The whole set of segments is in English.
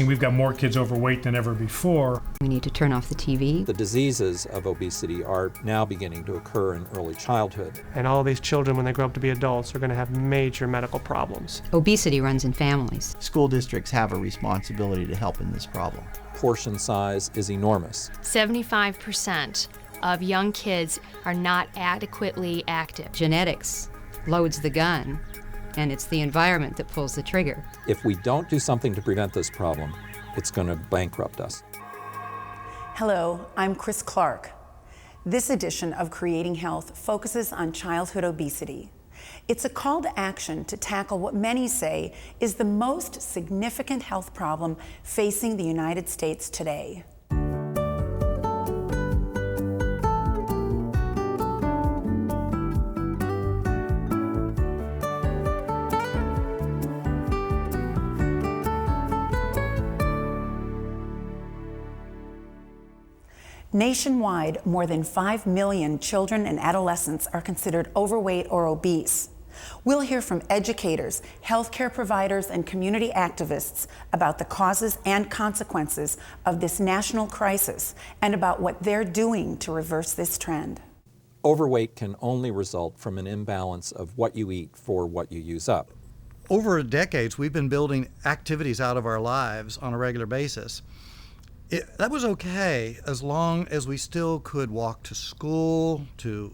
We've got more kids overweight than ever before. We need to turn off the TV. The diseases of obesity are now beginning to occur in early childhood. And all these children, when they grow up to be adults, are going to have major medical problems. Obesity runs in families. School districts have a responsibility to help in this problem. Portion size is enormous. 75% of young kids are not adequately active. Genetics loads the gun, and it's the environment that pulls the trigger. If we don't do something to prevent this problem, it's going to bankrupt us. Hello, I'm Chris Clark. This edition of Creating Health focuses on childhood obesity. It's a call to action to tackle what many say is the most significant health problem facing the United States today. Nationwide, more than 5 million children and adolescents are considered overweight or obese. We'll hear from educators, healthcare providers, and community activists about the causes and consequences of this national crisis and about what they're doing to reverse this trend. Overweight can only result from an imbalance of what you eat for what you use up. Over decades, we've been building activities out of our lives on a regular basis. That was okay as long as we still could walk to school, to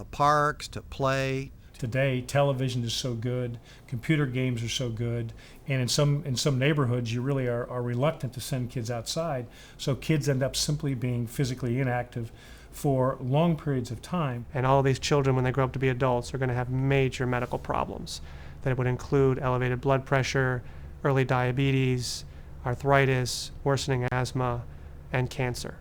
parks, to play. Today, television is so good, computer games are so good, and in some neighborhoods, you really are reluctant to send kids outside, so kids end up simply being physically inactive for long periods of time. And all these children, when they grow up to be adults, are going to have major medical problems that would include elevated blood pressure, early diabetes, arthritis, worsening asthma, and cancer.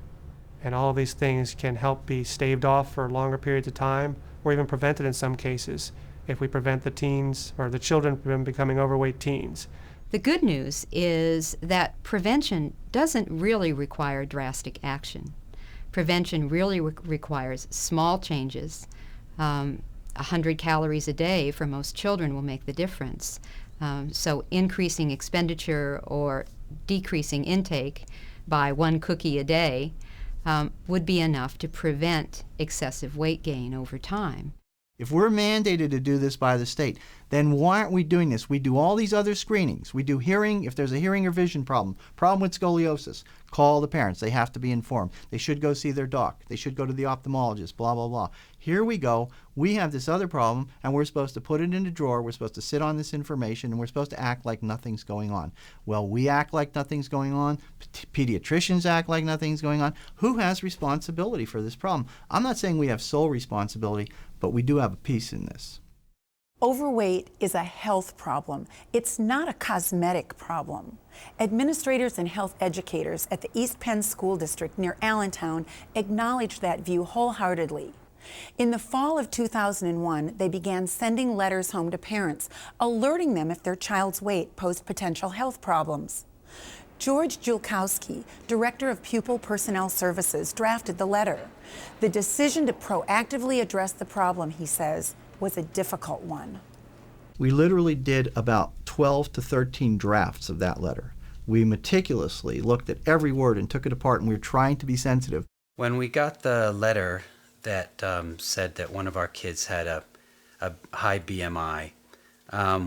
And all of these things can help be staved off for longer periods of time, or even prevented in some cases, if we prevent the teens or the children from becoming overweight teens. The good news is that prevention doesn't really require drastic action. Prevention really requires small changes. 100 calories a day for most children will make the difference. So increasing expenditure or decreasing intake by 1 cookie a day would be enough to prevent excessive weight gain over time. If we're mandated to do this by the state, then why aren't we doing this? We do all these other screenings. We do hearing, if there's a hearing or vision problem with scoliosis, call the parents. They have to be informed. They should go see their doc. They should go to the ophthalmologist, blah, blah, blah. Here we go. We have this other problem, and we're supposed to put it in a drawer. We're supposed to sit on this information, and we're supposed to act like nothing's going on. Well, we act like nothing's going on. Pediatricians act like nothing's going on. Who has responsibility for this problem? I'm not saying we have sole responsibility, but we do have a piece in this. Overweight is a health problem. It's not a cosmetic problem. Administrators and health educators at the East Penn School District near Allentown acknowledge that view wholeheartedly. In the fall of 2001, they began sending letters home to parents, alerting them if their child's weight posed potential health problems. George Julkowski, Director of Pupil Personnel Services, drafted the letter. The decision to proactively address the problem, he says, was a difficult one. We literally did about 12 to 13 drafts of that letter. We meticulously looked at every word and took it apart, and we were trying to be sensitive. When we got the letter that said that one of our kids had a high BMI,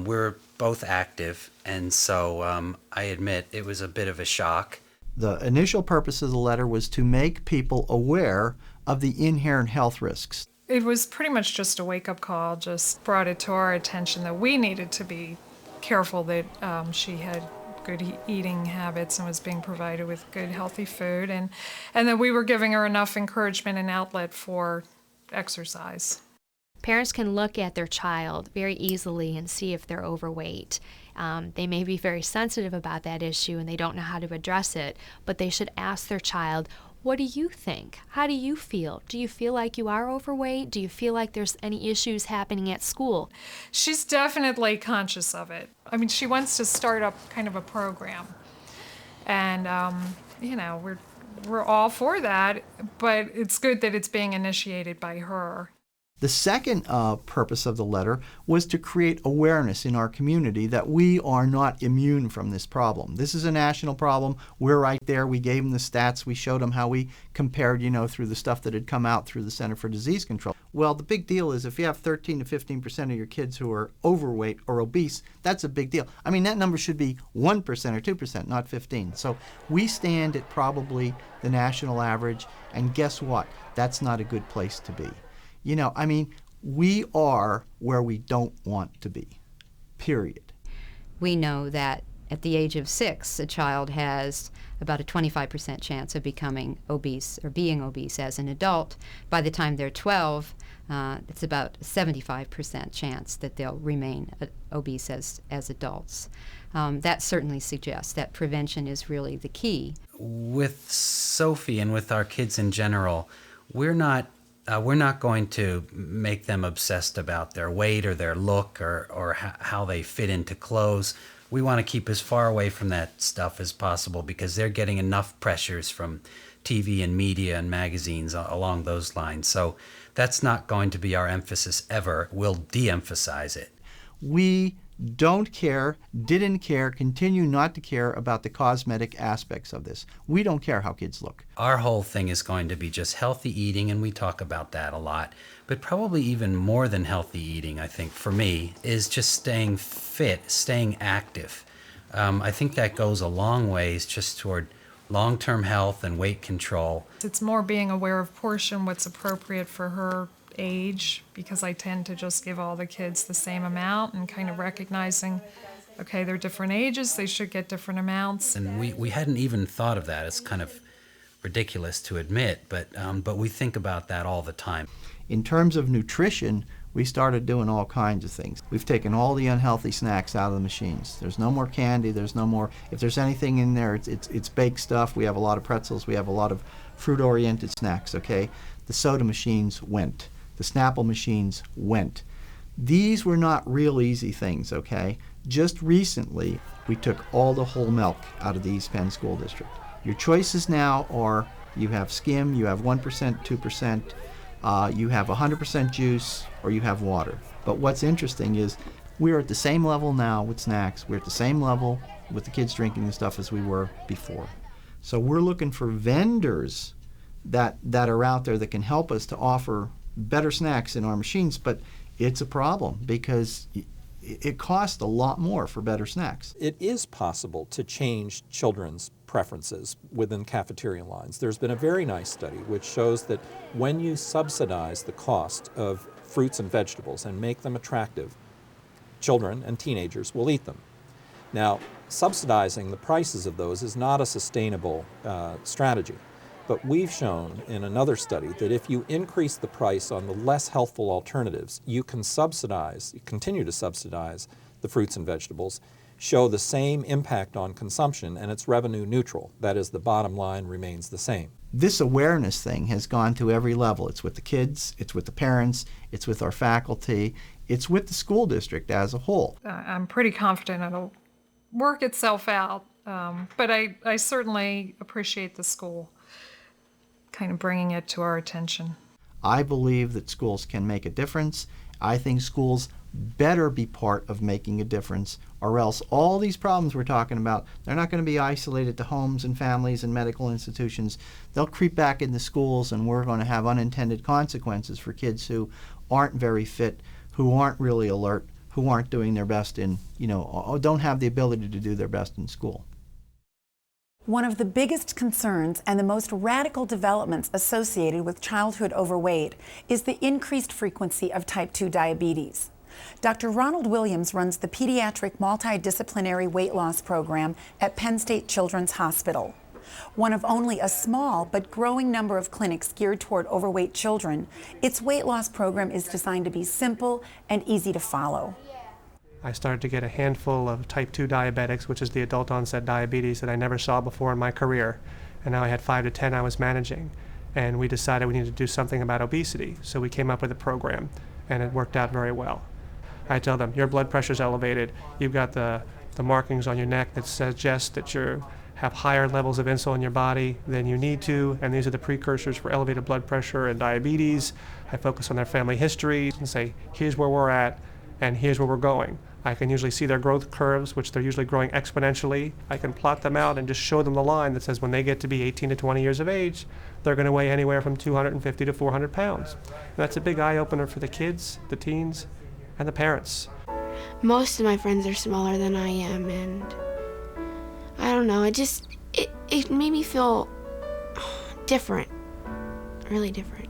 we're both active, and so I admit it was a bit of a shock. The initial purpose of the letter was to make people aware of the inherent health risks. It was pretty much just a wake-up call, just brought it to our attention that we needed to be careful that she had good eating habits and was being provided with good, healthy food, and that we were giving her enough encouragement and outlet for exercise. Parents can look at their child very easily and see if they're overweight. They may be very sensitive about that issue and they don't know how to address it, but they should ask their child, what do you think? How do you feel? Do you feel like you are overweight? Do you feel like there's any issues happening at school? She's definitely conscious of it. I mean, she wants to start up kind of a program. And, we're all for that, but it's good that it's being initiated by her. The second purpose of the letter was to create awareness in our community that we are not immune from this problem. This is a national problem. We're right there. We gave them the stats. We showed them how we compared, through the stuff that had come out through the Center for Disease Control. Well, the big deal is if you have 13 to 15% of your kids who are overweight or obese, that's a big deal. I mean, that number should be 1% or 2%, not 15. So we stand at probably the national average, and guess what? That's not a good place to be. We are where we don't want to be, period. We know that at the age of 6, a child has about a 25% chance of becoming obese or being obese as an adult. By the time they're 12, it's about a 75% chance that they'll remain obese as adults. That certainly suggests that prevention is really the key. With Sophie and with our kids in general, we're not going to make them obsessed about their weight or their look or how they fit into clothes. We want to keep as far away from that stuff as possible because they're getting enough pressures from TV and media and magazines along those lines. So that's not going to be our emphasis ever. We'll de-emphasize it. We don't care, didn't care, continue not to care about the cosmetic aspects of this. We don't care how kids look. Our whole thing is going to be just healthy eating, and we talk about that a lot. But probably even more than healthy eating, I think, for me, is just staying fit, staying active. I think that goes a long ways just toward long-term health and weight control. It's more being aware of portion, what's appropriate for her age, because I tend to just give all the kids the same amount and kind of recognizing, okay, they're different ages, they should get different amounts. And we hadn't even thought of that. It's kind of ridiculous to admit, but we think about that all the time. In terms of nutrition, we started doing all kinds of things. We've taken all the unhealthy snacks out of the machines. There's no more candy, there's no more, if there's anything in there, it's baked stuff. We have a lot of pretzels, we have a lot of fruit-oriented snacks, okay? The soda machines went. The Snapple machines went. These were not real easy things, okay? Just recently, we took all the whole milk out of the East Penn School District. Your choices now are you have skim, you have 1%, 2%, you have 100% juice, or you have water. But what's interesting is we're at the same level now with snacks. We're at the same level with the kids drinking the stuff as we were before. So we're looking for vendors that are out there that can help us to offer better snacks in our machines, but it's a problem because it costs a lot more for better snacks. It is possible to change children's preferences within cafeteria lines. There's been a very nice study which shows that when you subsidize the cost of fruits and vegetables and make them attractive, children and teenagers will eat them. Now, subsidizing the prices of those is not a sustainable strategy. But we've shown in another study that if you increase the price on the less healthful alternatives, you can continue to subsidize the fruits and vegetables, show the same impact on consumption, and it's revenue neutral. That is, the bottom line remains the same. This awareness thing has gone to every level. It's with the kids, it's with the parents, it's with our faculty, it's with the school district as a whole. I'm pretty confident it'll work itself out, but I certainly appreciate the school kind of bringing it to our attention. I believe that schools can make a difference. I think schools better be part of making a difference, or else all these problems we're talking about, they're not going to be isolated to homes and families and medical institutions. They'll creep back into schools, and we're going to have unintended consequences for kids who aren't very fit, who aren't really alert, who aren't doing their best in, don't have the ability to do their best in school. One of the biggest concerns and the most radical developments associated with childhood overweight is the increased frequency of type 2 diabetes. Dr. Ronald Williams runs the Pediatric Multidisciplinary Weight Loss Program at Penn State Children's Hospital. One of only a small but growing number of clinics geared toward overweight children, its weight loss program is designed to be simple and easy to follow. I started to get a handful of type 2 diabetics, which is the adult onset diabetes that I never saw before in my career. And now I had 5 to 10 I was managing. And we decided we needed to do something about obesity. So we came up with a program, and it worked out very well. I tell them, your blood pressure's elevated. You've got the markings on your neck that suggest that you're have higher levels of insulin in your body than you need to, and these are the precursors for elevated blood pressure and diabetes. I focus on their family history and say, here's where we're at and here's where we're going. I can usually see their growth curves, which they're usually growing exponentially. I can plot them out and just show them the line that says when they get to be 18 to 20 years of age, they're going to weigh anywhere from 250 to 400 pounds. And that's a big eye-opener for the kids, the teens, and the parents. Most of my friends are smaller than I am, and I don't know, it made me feel different, really different.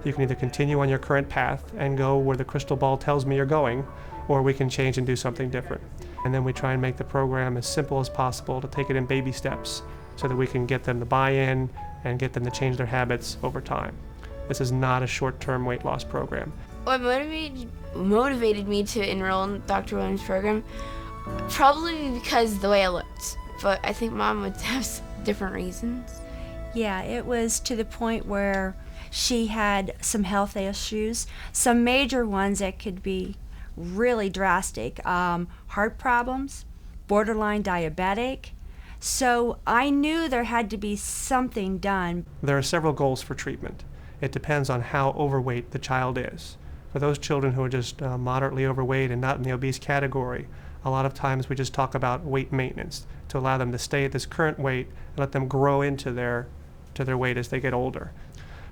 You can either continue on your current path and go where the crystal ball tells me you're going, or we can change and do something different. And then we try and make the program as simple as possible to take it in baby steps so that we can get them to buy in and get them to change their habits over time. This is not a short-term weight loss program. What motivated me to enroll in Dr. Williams' program? Probably because the way I looked, but I think Mom would have different reasons. Yeah, it was to the point where she had some health issues, some major ones that could be really drastic, heart problems, borderline diabetic. So I knew there had to be something done. There are several goals for treatment. It depends on how overweight the child is. For those children who are just moderately overweight and not in the obese category, a lot of times we just talk about weight maintenance to allow them to stay at this current weight and let them grow into their weight as they get older.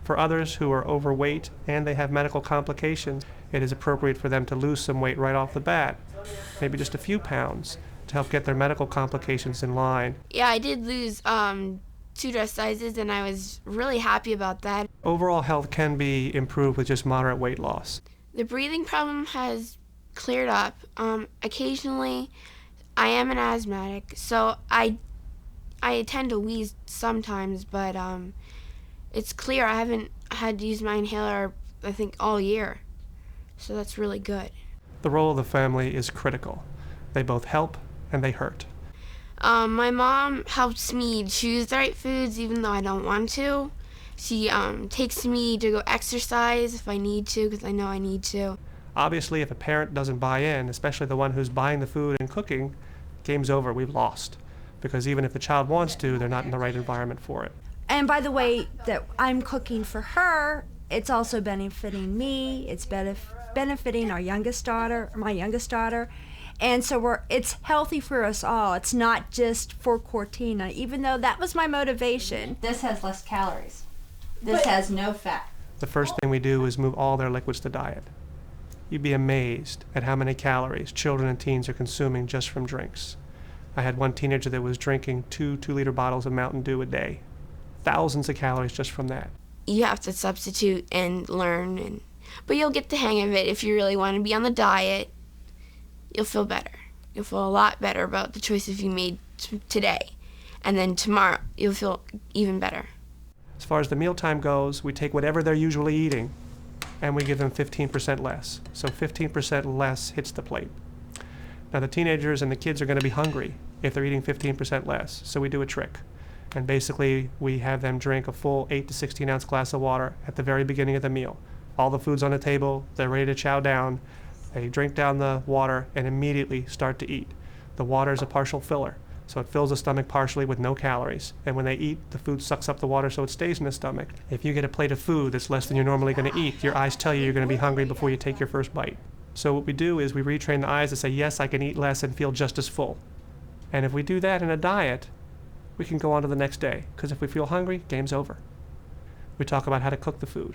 For others who are overweight and they have medical complications, it is appropriate for them to lose some weight right off the bat, maybe just a few pounds, to help get their medical complications in line. Yeah, I did lose 2 dress sizes, and I was really happy about that. Overall health can be improved with just moderate weight loss. The breathing problem has cleared up. Occasionally, I am an asthmatic, so I tend to wheeze sometimes, but it's clear. I haven't had to use my inhaler, I think, all year, so that's really good. The role of the family is critical. They both help and they hurt. My mom helps me choose the right foods even though I don't want to. She takes me to go exercise if I need to, because I know I need to. Obviously, if a parent doesn't buy in, especially the one who's buying the food and cooking, game's over, we've lost. Because even if the child wants to, they're not in the right environment for it. And by the way that I'm cooking for her, it's also benefiting me. It's benefiting my youngest daughter. And so it's healthy for us all. It's not just for Cortina, even though that was my motivation. This has less calories. This has no fat. The first thing we do is move all their liquids to diet. You'd be amazed at how many calories children and teens are consuming just from drinks. I had one teenager that was drinking 2-liter bottles of Mountain Dew a day. Thousands of calories just from that. You have to substitute and learn, but you'll get the hang of it if you really want to be on the diet. You'll feel better. You'll feel a lot better about the choices you made today. And then tomorrow, you'll feel even better. As far as the mealtime goes, we take whatever they're usually eating and we give them 15% less. So 15% less hits the plate. Now the teenagers and the kids are going to be hungry if they're eating 15% less. So we do a trick. And basically we have them drink a full 8 to 16 ounce glass of water at the very beginning of the meal. All the food's on the table, they're ready to chow down. They drink down the water and immediately start to eat. The water is a partial filler, so it fills the stomach partially with no calories. And when they eat, the food sucks up the water so it stays in the stomach. If you get a plate of food that's less than you're normally going to eat, your eyes tell you you're going to be hungry before you take your first bite. So what we do is we retrain the eyes to say, yes, I can eat less and feel just as full. And if we do that in a diet, we can go on to the next day, because if we feel hungry, game's over. We talk about how to cook the food.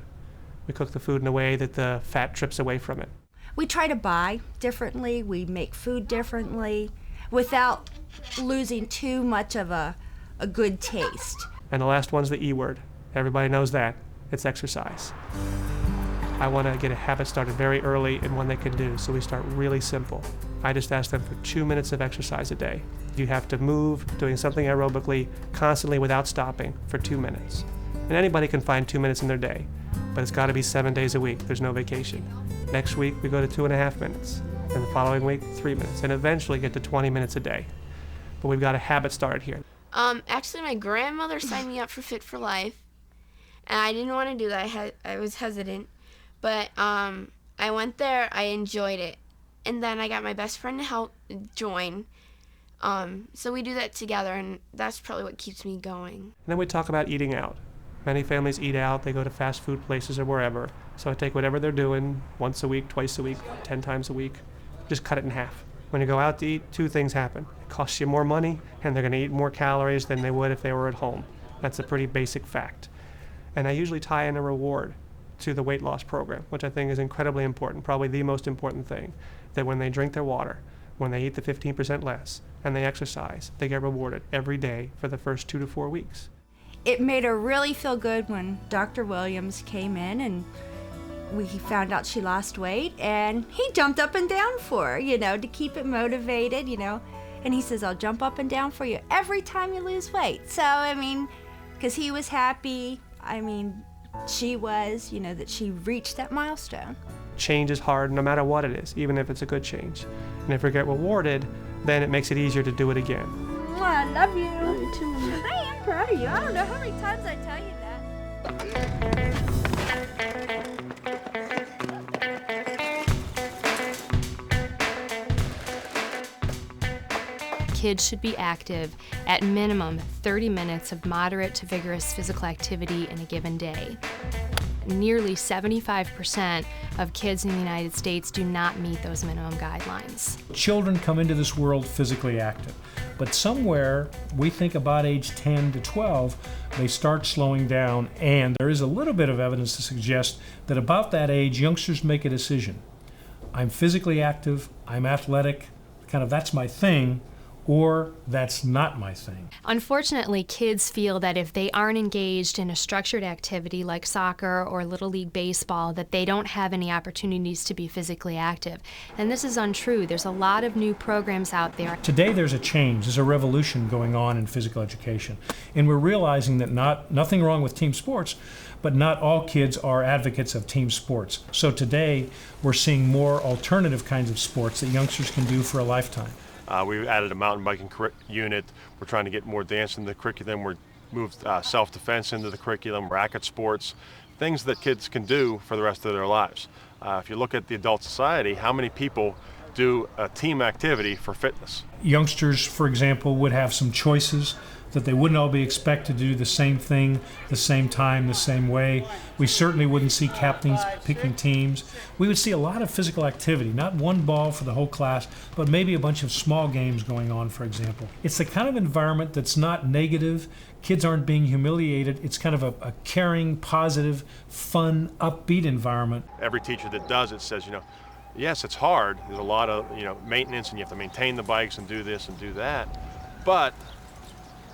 We cook the food in a way that the fat trips away from it. We try to buy differently. We make food differently without losing too much of a good taste. And the last one's the E word. Everybody knows that. It's exercise. I want to get a habit started very early and one they can do, so we start really simple. I just ask them for 2 minutes of exercise a day. You have to move, doing something aerobically, constantly without stopping for 2 minutes. And anybody can find 2 minutes in their day, but it's got to be 7 days a week. There's no vacation. Next week, we go to 2.5 minutes, and the following week, 3 minutes, and eventually get to 20 minutes a day. But we've got a habit started here. Actually, my grandmother signed me up for Fit for Life, and I didn't want to do that. I was hesitant, but I went there. I enjoyed it, and then I got my best friend to help join. So we do that together, and that's probably what keeps me going. And then we talk about eating out. Many families eat out, they go to fast food places or wherever. So I take whatever they're doing once a week, twice a week, 10 times a week, just cut it in half. When you go out to eat, two things happen. It costs you more money, and they're going to eat more calories than they would if they were at home. That's a pretty basic fact. And I usually tie in a reward to the weight loss program, which I think is incredibly important, probably the most important thing, that when they drink their water, when they eat the 15% less, and they exercise, they get rewarded every day for the first 2 to 4 weeks. It made her really feel good when Dr. Williams came in and we found out she lost weight, and he jumped up and down for her, to keep it motivated, And he says, I'll jump up and down for you every time you lose weight. So, because he was happy, she was, that she reached that milestone. Change is hard no matter what it is, even if it's a good change. And if we get rewarded, then it makes it easier to do it again. I love you. Love you too. I am proud of you. I don't know how many times I tell you that. Kids should be active at minimum 30 minutes of moderate to vigorous physical activity in a given day. Nearly 75% of kids in the United States do not meet those minimum guidelines. Children come into this world physically active, but somewhere, we think about age 10 to 12, they start slowing down, and there is a little bit of evidence to suggest that about that age, youngsters make a decision. I'm physically active, I'm athletic, that's my thing, or that's not my thing. Unfortunately, kids feel that if they aren't engaged in a structured activity like soccer or Little League baseball, that they don't have any opportunities to be physically active. And this is untrue. There's a lot of new programs out there. Today there's a change, there's a revolution going on in physical education. And we're realizing that nothing wrong with team sports, but not all kids are advocates of team sports. So today we're seeing more alternative kinds of sports that youngsters can do for a lifetime. We've added a mountain biking unit. We're trying to get more dance in the curriculum. We've moved self-defense into the curriculum, racket sports, things that kids can do for the rest of their lives. If you look at the adult society, how many people do a team activity for fitness? Youngsters, for example, would have some choices that they wouldn't all be expected to do the same thing, the same time, the same way. We certainly wouldn't see captains picking teams. We would see a lot of physical activity, not one ball for the whole class, but maybe a bunch of small games going on, for example. It's the kind of environment that's not negative. Kids aren't being humiliated. It's kind of a caring, positive, fun, upbeat environment. Every teacher that does it says, yes, it's hard. There's a lot of, maintenance, and you have to maintain the bikes and do this and do that. But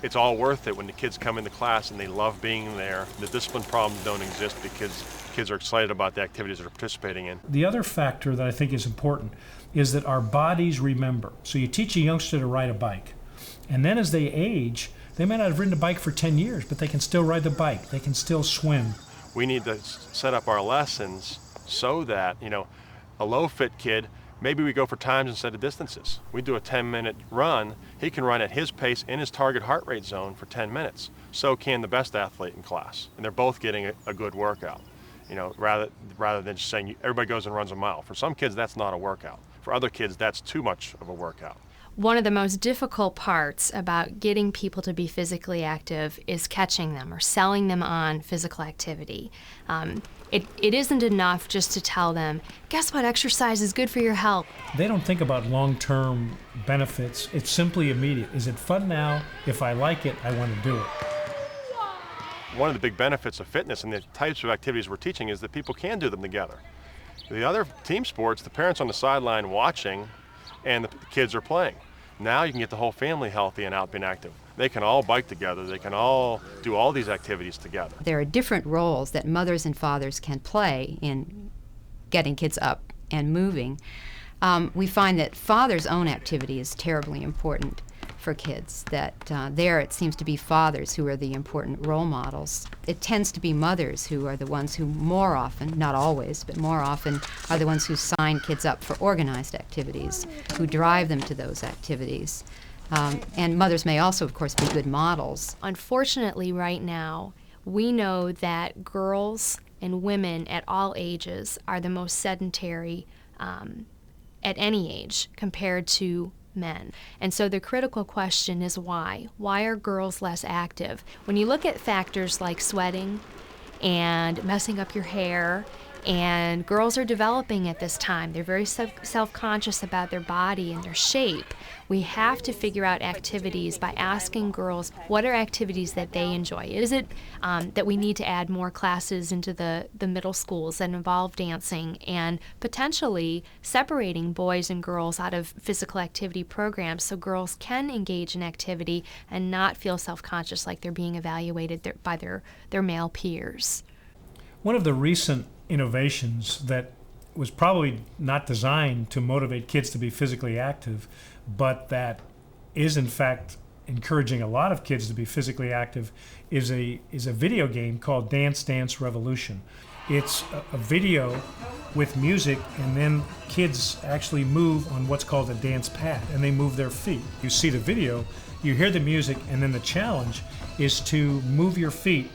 it's all worth it when the kids come into class and they love being there. The discipline problems don't exist because kids are excited about the activities they're participating in. The other factor that I think is important is that our bodies remember. So you teach a youngster to ride a bike, and then as they age, they may not have ridden a bike for 10 years, but they can still ride the bike. They can still swim. We need to set up our lessons so that, a low-fit kid, maybe we go for times instead of distances. We do a 10-minute run. He can run at his pace in his target heart rate zone for 10 minutes. So can the best athlete in class. And they're both getting a good workout. Rather than just saying everybody goes and runs a mile. For some kids, that's not a workout. For other kids, that's too much of a workout. One of the most difficult parts about getting people to be physically active is catching them or selling them on physical activity. It isn't enough just to tell them, guess what, exercise is good for your health. They don't think about long-term benefits. It's simply immediate. Is it fun now? If I like it, I want to do it. One of the big benefits of fitness and the types of activities we're teaching is that people can do them together. The other team sports, the parents on the sideline watching and the kids are playing. Now you can get the whole family healthy and out being active. They can all bike together. They can all do all these activities together. There are different roles that mothers and fathers can play in getting kids up and moving. We find that fathers' own activity is terribly important for kids, that there it seems to be fathers who are the important role models. It tends to be mothers who are the ones who more often, not always, but more often are the ones who sign kids up for organized activities, who drive them to those activities. And mothers may also, of course, be good models. Unfortunately, right now, we know that girls and women at all ages are the most sedentary at any age compared to men. And so the critical question is why? Why are girls less active? When you look at factors like sweating and messing up your hair, and girls are developing at this time. They're very self-conscious about their body and their shape. We have to figure out activities by asking girls what are activities that they enjoy. Is it that we need to add more classes into the middle schools that involve dancing, and potentially separating boys and girls out of physical activity programs so girls can engage in activity and not feel self-conscious like they're being evaluated by their male peers? One of the recent innovations that was probably not designed to motivate kids to be physically active, but that is in fact encouraging a lot of kids to be physically active, is a video game called Dance Dance Revolution. It's a video with music, and then kids actually move on what's called a dance pad, and they move their feet. You see the video, you hear the music, and then the challenge is to move your feet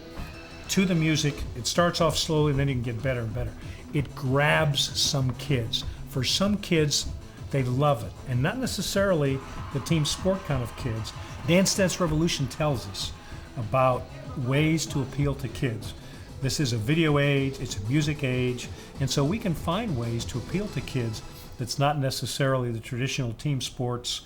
to the music. It starts off slowly, and then you can get better and better. It grabs some kids. For some kids, they love it, and not necessarily the team sport kind of kids. Dance Dance Revolution tells us about ways to appeal to kids. This is a video age, it's a music age, and so we can find ways to appeal to kids that's not necessarily the traditional team sports,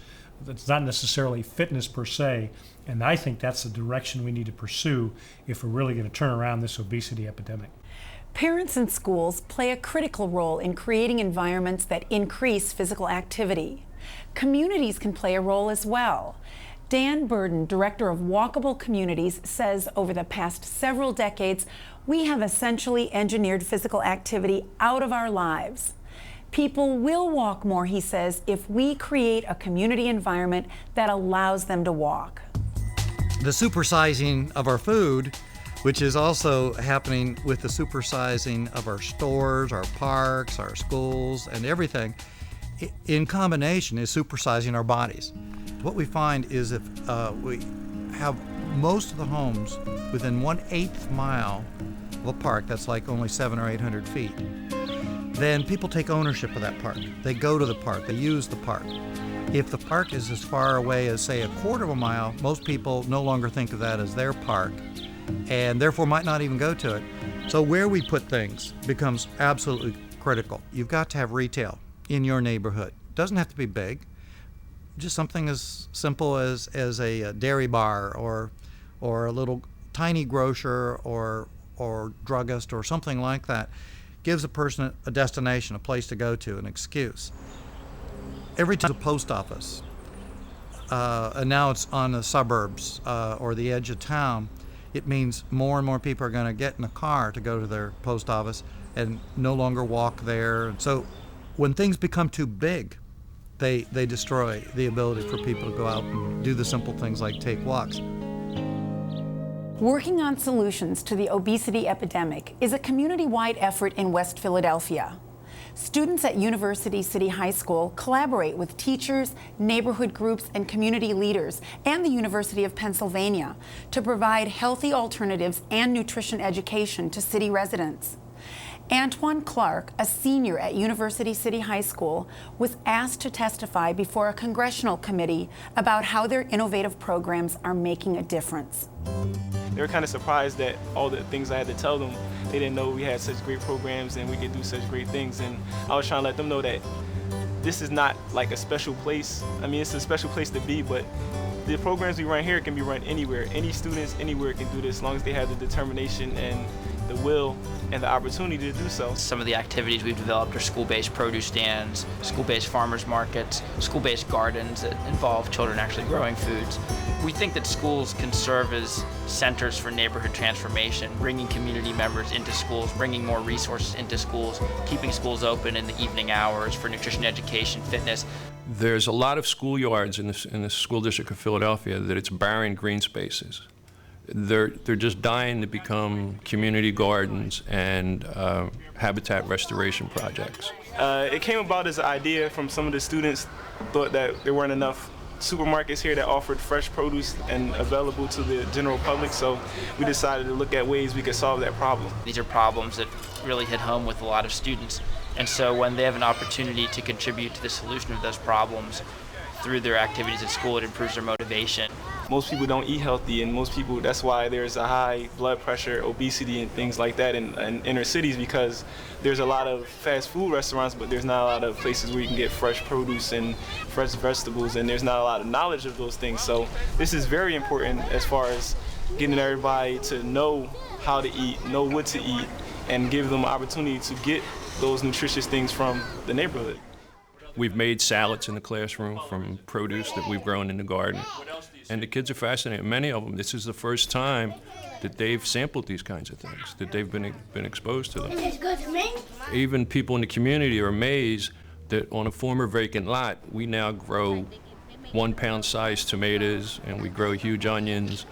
that's not necessarily fitness per se, and I think that's the direction we need to pursue if we're really going to turn around this obesity epidemic. Parents and schools play a critical role in creating environments that increase physical activity. Communities can play a role as well. Dan Burden, director of Walkable Communities, says over the past several decades, we have essentially engineered physical activity out of our lives. People will walk more, he says, if we create a community environment that allows them to walk. The supersizing of our food, which is also happening with the supersizing of our stores, our parks, our schools, and everything, in combination is supersizing our bodies. What we find is if we have most of the homes within 1/8 mile of a park, that's like only 700 or 800 feet, then people take ownership of that park. They go to the park, they use the park. If the park is as far away as, say, 1/4 mile, most people no longer think of that as their park, and therefore might not even go to it. So where we put things becomes absolutely critical. You've got to have retail in your neighborhood. It doesn't have to be big. Just something as simple as a dairy bar or a little tiny grocer or druggist or something like that gives a person a destination, a place to go to, an excuse. Every time there's a post office, and now it's on the suburbs or the edge of town, it means more and more people are going to get in a car to go to their post office and no longer walk there. So when things become too big, they destroy the ability for people to go out and do the simple things like take walks. Working on solutions to the obesity epidemic is a community-wide effort in West Philadelphia. Students at University City High School collaborate with teachers, neighborhood groups, and community leaders, and the University of Pennsylvania to provide healthy alternatives and nutrition education to city residents. Antoine Clark, a senior at University City High School, was asked to testify before a congressional committee about how their innovative programs are making a difference. They were kind of surprised that all the things I had to tell them, they didn't know we had such great programs and we could do such great things. And I was trying to let them know that this is not like a special place. I mean, it's a special place to be, but the programs we run here can be run anywhere. Any students anywhere can do this as long as they have the determination and the will and the opportunity to do so. Some of the activities we've developed are school-based produce stands, school-based farmers markets, school-based gardens that involve children actually growing foods. We think that schools can serve as centers for neighborhood transformation, bringing community members into schools, bringing more resources into schools, keeping schools open in the evening hours for nutrition education, fitness. There's a lot of schoolyards in the school district of Philadelphia that it's barren green spaces. They're just dying to become community gardens and habitat restoration projects. It came about as an idea from some of the students thought that there weren't enough supermarkets here that offered fresh produce and available to the general public, so we decided to look at ways we could solve that problem. These are problems that really hit home with a lot of students, and so when they have an opportunity to contribute to the solution of those problems through their activities at school, it improves their motivation. Most people don't eat healthy, and most people, that's why there's a high blood pressure, obesity, and things like that in inner cities, because there's a lot of fast food restaurants, but there's not a lot of places where you can get fresh produce and fresh vegetables, and there's not a lot of knowledge of those things. So this is very important as far as getting everybody to know how to eat, know what to eat, and give them opportunity to get those nutritious things from the neighborhood. We've made salads in the classroom from produce that we've grown in the garden. And the kids are fascinated. Many of them, this is the first time that they've sampled these kinds of things, that they've been exposed to them. Is it good for me? Even people in the community are amazed that on a former vacant lot, we now grow 1-pound sized tomatoes, and we grow huge onions,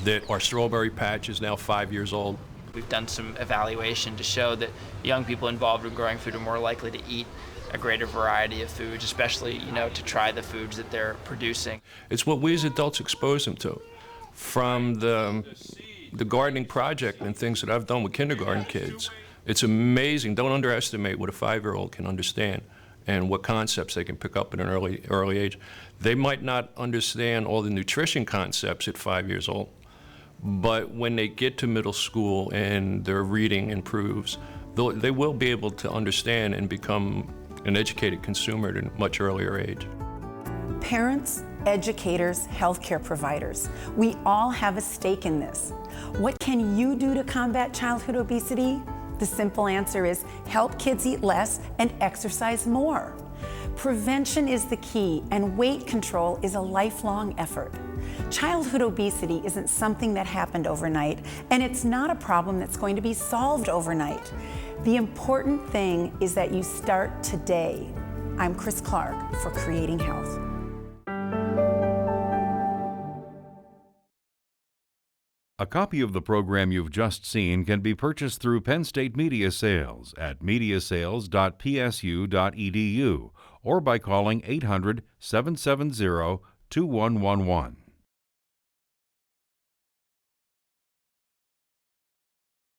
that our strawberry patch is now 5 years old. We've done some evaluation to show that young people involved in growing food are more likely to eat a greater variety of foods, especially, to try the foods that they're producing. It's what we as adults expose them to. From the gardening project and things that I've done with kindergarten kids, it's amazing. Don't underestimate what a 5-year-old can understand and what concepts they can pick up at an early age. They might not understand all the nutrition concepts at 5 years old, but when they get to middle school and their reading improves, they will be able to understand and become an educated consumer at a much earlier age. Parents, educators, healthcare providers, we all have a stake in this. What can you do to combat childhood obesity? The simple answer is help kids eat less and exercise more. Prevention is the key, and weight control is a lifelong effort. Childhood obesity isn't something that happened overnight, and it's not a problem that's going to be solved overnight. The important thing is that you start today. I'm Chris Clark for Creating Health. A copy of the program you've just seen can be purchased through Penn State Media Sales at mediasales.psu.edu or by calling 800-770-2111.